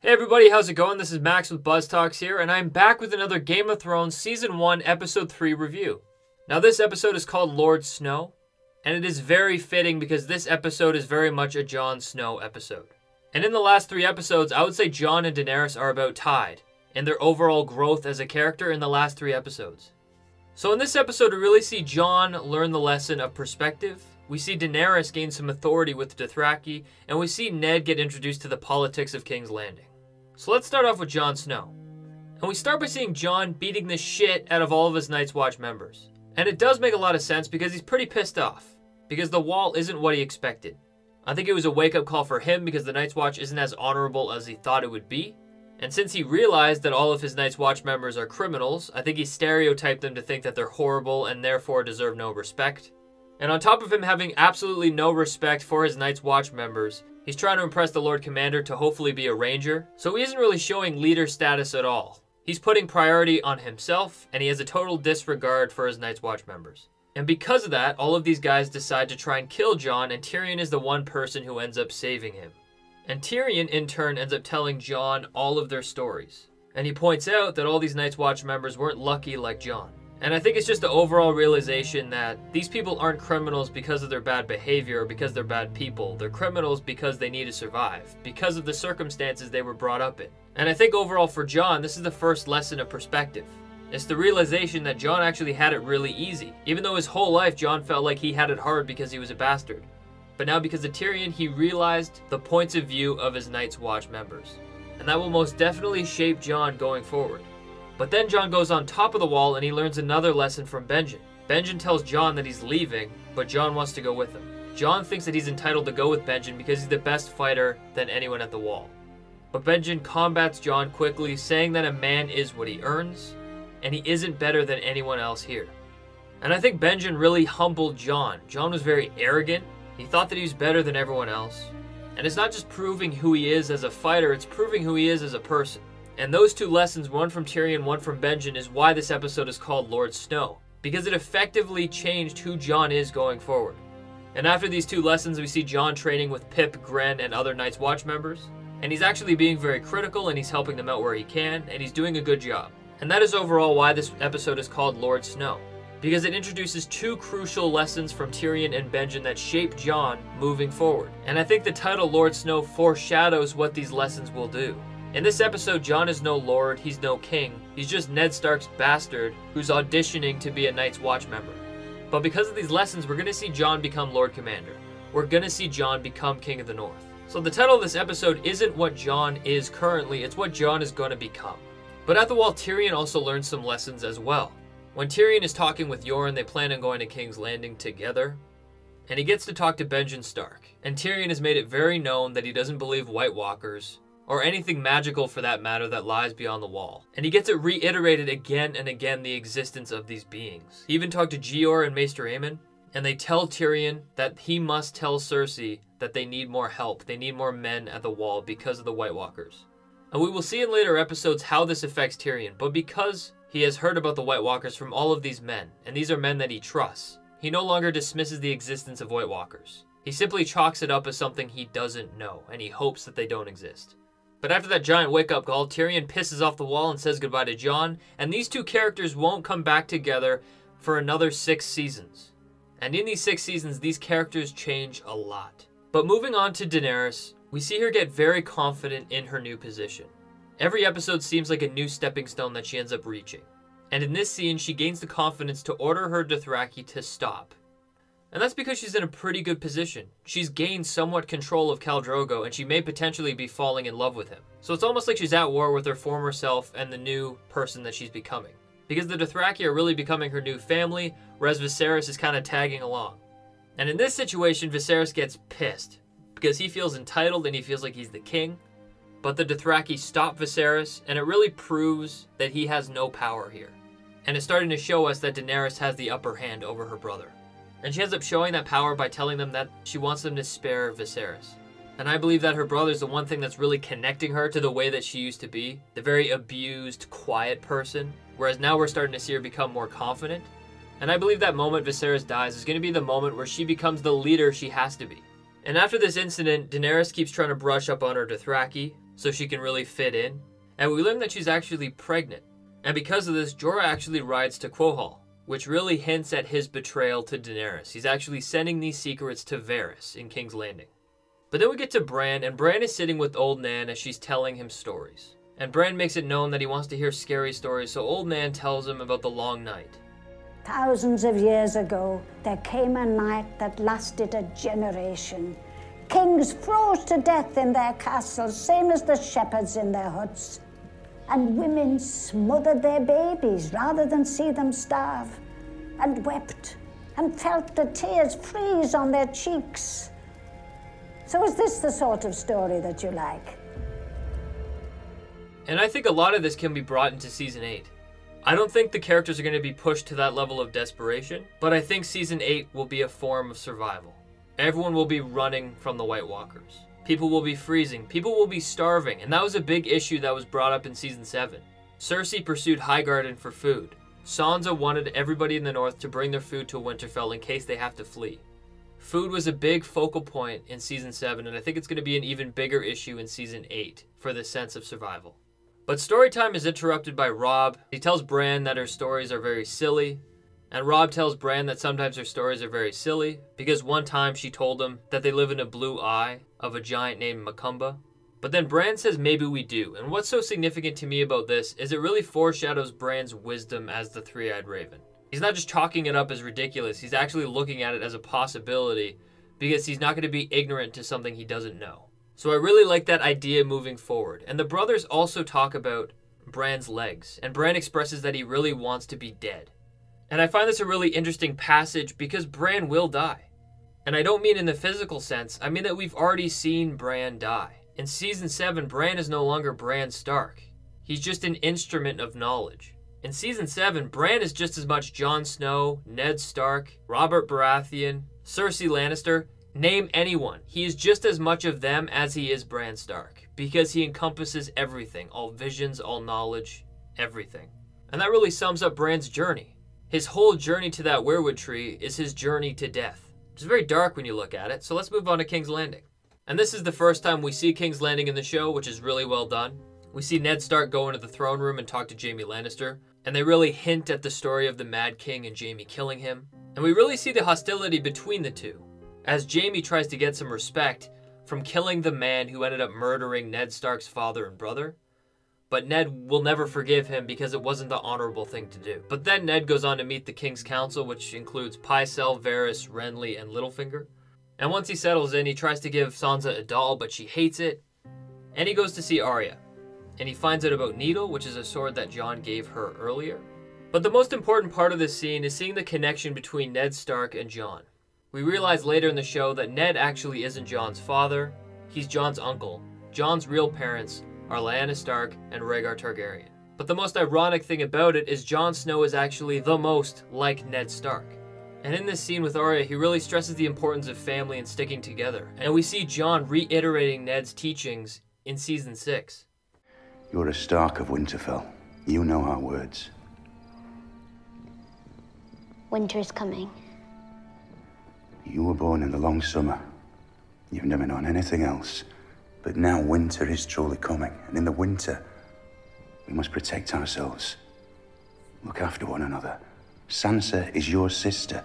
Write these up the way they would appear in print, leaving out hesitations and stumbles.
Hey everybody, how's it going? This is Max with BuzzTox here, and I'm back with another Game of Thrones Season 1, Episode 3 review. Now this episode is called Lord Snow, and it is very fitting because this episode is very much a Jon Snow episode. And in the last 3 episodes, I would say Jon and Daenerys are about tied in their overall growth as a character in the last 3 episodes. So in this episode, we really see Jon learn the lesson of perspective. We see Daenerys gain some authority with the Dothraki, and we see Ned get introduced to the politics of King's Landing. So let's start off with Jon Snow. And we start by seeing Jon beating the shit out of all of his Night's Watch members. And it does make a lot of sense because he's pretty pissed off. Because the wall isn't what he expected. I think it was a wake-up call for him because the Night's Watch isn't as honorable as he thought it would be. And since he realized that all of his Night's Watch members are criminals, I think he stereotyped them to think that they're horrible and therefore deserve no respect. And on top of him having absolutely no respect for his Night's Watch members, he's trying to impress the Lord Commander to hopefully be a ranger, so he isn't really showing leader status at all. He's putting priority on himself, and he has a total disregard for his Night's Watch members. And because of that, all of these guys decide to try and kill Jon, and Tyrion is the one person who ends up saving him. And Tyrion, in turn, ends up telling Jon all of their stories. And he points out that all these Night's Watch members weren't lucky like Jon. And I think it's just the overall realization that these people aren't criminals because of their bad behavior or because they're bad people. They're criminals because they need to survive, because of the circumstances they were brought up in. And I think overall for Jon, this is the first lesson of perspective. It's the realization that Jon actually had it really easy. Even though his whole life Jon felt like he had it hard because he was a bastard. But now because of Tyrion, he realized the points of view of his Night's Watch members. And that will most definitely shape Jon going forward. But then Jon goes on top of the wall and he learns another lesson from Benjen. Benjen tells Jon that he's leaving, but Jon wants to go with him. Jon thinks that he's entitled to go with Benjen because he's the best fighter than anyone at the wall. But Benjen combats Jon quickly, saying that a man is what he earns, and he isn't better than anyone else here. And I think Benjen really humbled Jon. Jon was very arrogant. He thought that he was better than everyone else. And it's not just proving who he is as a fighter, it's proving who he is as a person. And those 2 lessons, one from Tyrion, one from Benjen, is why this episode is called Lord Snow. Because it effectively changed who Jon is going forward. And after these 2 lessons, we see Jon training with Pip, Gren, and other Night's Watch members. And he's actually being very critical, and he's helping them out where he can, and he's doing a good job. And that is overall why this episode is called Lord Snow. Because it introduces 2 crucial lessons from Tyrion and Benjen that shape Jon moving forward. And I think the title Lord Snow foreshadows what these lessons will do. In this episode, Jon is no lord, he's no king, he's just Ned Stark's bastard who's auditioning to be a Night's Watch member. But because of these lessons, we're going to see Jon become Lord Commander. We're going to see Jon become King of the North. So the title of this episode isn't what Jon is currently, it's what Jon is going to become. But at the wall, Tyrion also learns some lessons as well. When Tyrion is talking with Yoren, they plan on going to King's Landing together. And he gets to talk to Benjen Stark. And Tyrion has made it very known that he doesn't believe White Walkers, or anything magical for that matter that lies beyond the wall. And he gets it reiterated again and again the existence of these beings. He even talked to Jeor and Maester Aemon, and they tell Tyrion that he must tell Cersei that they need more help, they need more men at the wall because of the White Walkers. And we will see in later episodes how this affects Tyrion, but because he has heard about the White Walkers from all of these men, and these are men that he trusts, he no longer dismisses the existence of White Walkers. He simply chalks it up as something he doesn't know, and he hopes that they don't exist. But after that giant wake-up call, Tyrion pisses off the wall and says goodbye to Jon, and these 2 characters won't come back together for another 6 seasons. And in these 6 seasons, these characters change a lot. But moving on to Daenerys, we see her get very confident in her new position. Every episode seems like a new stepping stone that she ends up reaching. And in this scene, she gains the confidence to order her Dothraki to stop. And that's because she's in a pretty good position. She's gained somewhat control of Khal Drogo, and she may potentially be falling in love with him. So it's almost like she's at war with her former self and the new person that she's becoming. Because the Dothraki are really becoming her new family, whereas Viserys is kind of tagging along. And in this situation, Viserys gets pissed, because he feels entitled and he feels like he's the king. But the Dothraki stop Viserys, and it really proves that he has no power here. And it's starting to show us that Daenerys has the upper hand over her brother. And she ends up showing that power by telling them that she wants them to spare Viserys. And I believe that her brother's the one thing that's really connecting her to the way that she used to be. The very abused, quiet person. Whereas now we're starting to see her become more confident. And I believe that moment Viserys dies is going to be the moment where she becomes the leader she has to be. And after this incident, Daenerys keeps trying to brush up on her Dothraki. so she can really fit in. And we learn that she's actually pregnant. And because of this, Jorah actually rides to Quohall, which really hints at his betrayal to Daenerys. He's actually sending these secrets to Varys in King's Landing. But then we get to Bran, and Bran is sitting with Old Nan as she's telling him stories. And Bran makes it known that he wants to hear scary stories, so Old Nan tells him about the Long Night. Thousands of years ago, there came a night that lasted a generation. Kings froze to death in their castles, same as the shepherds in their huts. And women smothered their babies rather than see them starve, and wept, and felt the tears freeze on their cheeks. So is this the sort of story that you like? And I think a lot of this can be brought into Season 8. I don't think the characters are going to be pushed to that level of desperation, but I think Season 8 will be a form of survival. Everyone will be running from the White Walkers. People will be freezing. People will be starving, and that was a big issue that was brought up in Season 7. Cersei pursued Highgarden for food. Sansa wanted everybody in the north to bring their food to Winterfell in case they have to flee. Food was a big focal point in Season 7, and I think it's going to be an even bigger issue in Season 8 for the sense of survival. But story time is interrupted by Robb. He tells Bran that her stories are very silly, and Robb tells Bran that sometimes her stories are very silly because one time she told him that they live in a blue eye of a giant named Macumba. But then Bran says maybe we do, and what's so significant to me about this is it really foreshadows Bran's wisdom as the Three-Eyed Raven. He's not just chalking it up as ridiculous, he's actually looking at it as a possibility because he's not going to be ignorant to something he doesn't know. So I really like that idea moving forward. And the brothers also talk about Bran's legs, and Bran expresses that he really wants to be dead. And I find this a really interesting passage because Bran will die. And I don't mean in the physical sense, I mean that we've already seen Bran die. In Season 7, Bran is no longer Bran Stark. He's just an instrument of knowledge. In Season 7, Bran is just as much Jon Snow, Ned Stark, Robert Baratheon, Cersei Lannister. Name anyone. He is just as much of them as he is Bran Stark, because he encompasses everything, all visions, all knowledge, everything. And that really sums up Bran's journey. His whole journey to that weirwood tree is his journey to death. It's very dark when you look at it, so let's move on to King's Landing. And this is the first time we see King's Landing in the show, which is really well done. We see Ned Stark go into the throne room and talk to Jaime Lannister, and they really hint at the story of the Mad King and Jaime killing him. And we really see the hostility between the two, as Jaime tries to get some respect from killing the man who ended up murdering Ned Stark's father and brother. But Ned will never forgive him because it wasn't the honorable thing to do. But then Ned goes on to meet the King's Council, which includes Pycelle, Varys, Renly, and Littlefinger. And once he settles in, he tries to give Sansa a doll, but she hates it. And he goes to see Arya. And he finds out about Needle, which is a sword that Jon gave her earlier. But the most important part of this scene is seeing the connection between Ned Stark and Jon. We realize later in the show that Ned actually isn't Jon's father, he's Jon's uncle. Jon's real parents are Lyanna Stark and Rhaegar Targaryen. But the most ironic thing about it is Jon Snow is actually the most like Ned Stark. And in this scene with Arya, he really stresses the importance of family and sticking together. And we see Jon reiterating Ned's teachings in Season 6. You're a Stark of Winterfell. You know our words. Winter is coming. You were born in the long summer. You've never known anything else. But now winter is truly coming, and in the winter, we must protect ourselves. Look after one another. Sansa is your sister.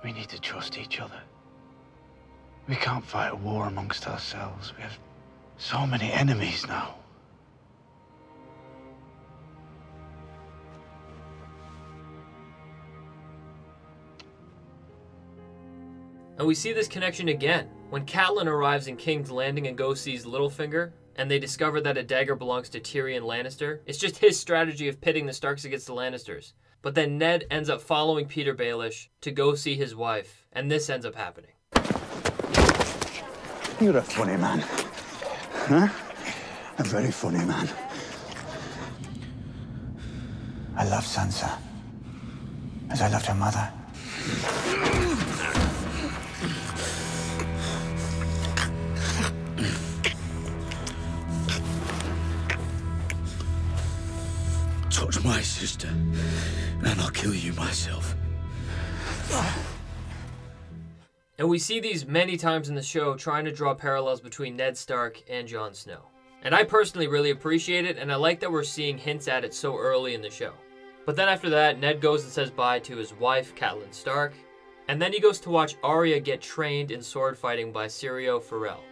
We need to trust each other. We can't fight a war amongst ourselves. We have so many enemies now. And we see this connection again when Catelyn arrives in King's Landing and goes sees Littlefinger, and they discover that a dagger belongs to Tyrion Lannister. It's just his strategy of pitting the Starks against the Lannisters. But then Ned ends up following Peter Baelish to go see his wife, and this ends up happening. You're a funny man. Huh? A very funny man. I love Sansa, as I loved her mother. Touch my sister, and I'll kill you myself. And we see these many times in the show trying to draw parallels between Ned Stark and Jon Snow. And I personally really appreciate it, and I like that we're seeing hints at it so early in the show. But then after that, Ned goes and says bye to his wife, Catelyn Stark, and then he goes to watch Arya get trained in sword fighting by Syrio Forel.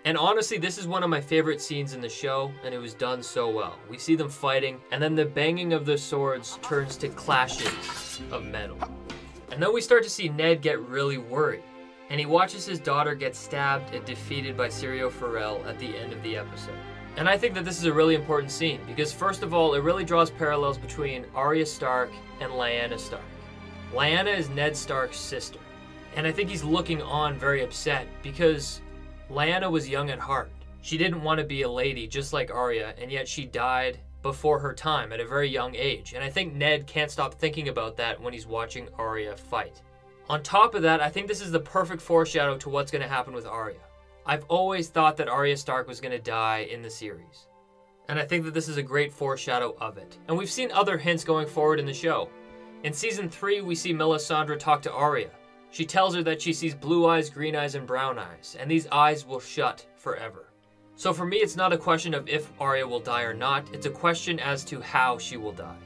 And honestly, this is one of my favorite scenes in the show, and it was done so well. We see them fighting, and then the banging of the swords turns to clashes of metal. And then we start to see Ned get really worried, and he watches his daughter get stabbed and defeated by Syrio Forel at the end of the episode. And I think that this is a really important scene, because first of all, it really draws parallels between Arya Stark and Lyanna Stark. Lyanna is Ned Stark's sister, and I think he's looking on very upset, because Lyanna was young at heart. She didn't want to be a lady just like Arya, and yet she died before her time at a very young age. And I think Ned can't stop thinking about that when he's watching Arya fight. On top of that, I think this is the perfect foreshadow to what's going to happen with Arya. I've always thought that Arya Stark was going to die in the series. And I think that this is a great foreshadow of it. And we've seen other hints going forward in the show. In Season 3, we see Melisandre talk to Arya. She tells her that she sees blue eyes, green eyes, and brown eyes, and these eyes will shut forever. So for me, it's not a question of if Arya will die or not, it's a question as to how she will die.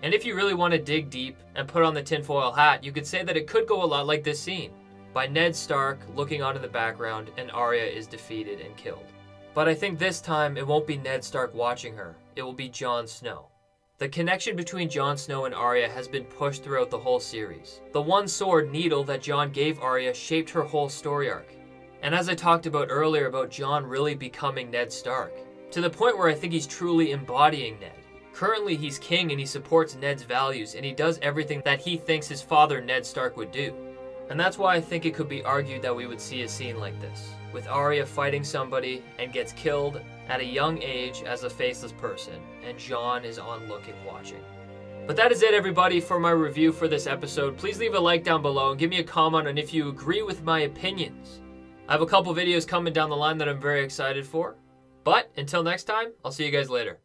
And if you really want to dig deep and put on the tinfoil hat, you could say that it could go a lot like this scene, by Ned Stark looking on in the background and Arya is defeated and killed. But I think this time it won't be Ned Stark watching her, it will be Jon Snow. The connection between Jon Snow and Arya has been pushed throughout the whole series. The one sword, Needle, that Jon gave Arya shaped her whole story arc. And as I talked about earlier about Jon really becoming Ned Stark, to the point where I think he's truly embodying Ned. Currently he's king and he supports Ned's values and he does everything that he thinks his father Ned Stark would do. And that's why I think it could be argued that we would see a scene like this, with Arya fighting somebody and gets killed at a young age as a faceless person, and Jon is on looking, watching. But that is it, everybody, for my review for this episode. Please leave a like down below and give me a comment on if you agree with my opinions. I have a couple videos coming down the line that I'm very excited for. But until next time, I'll see you guys later.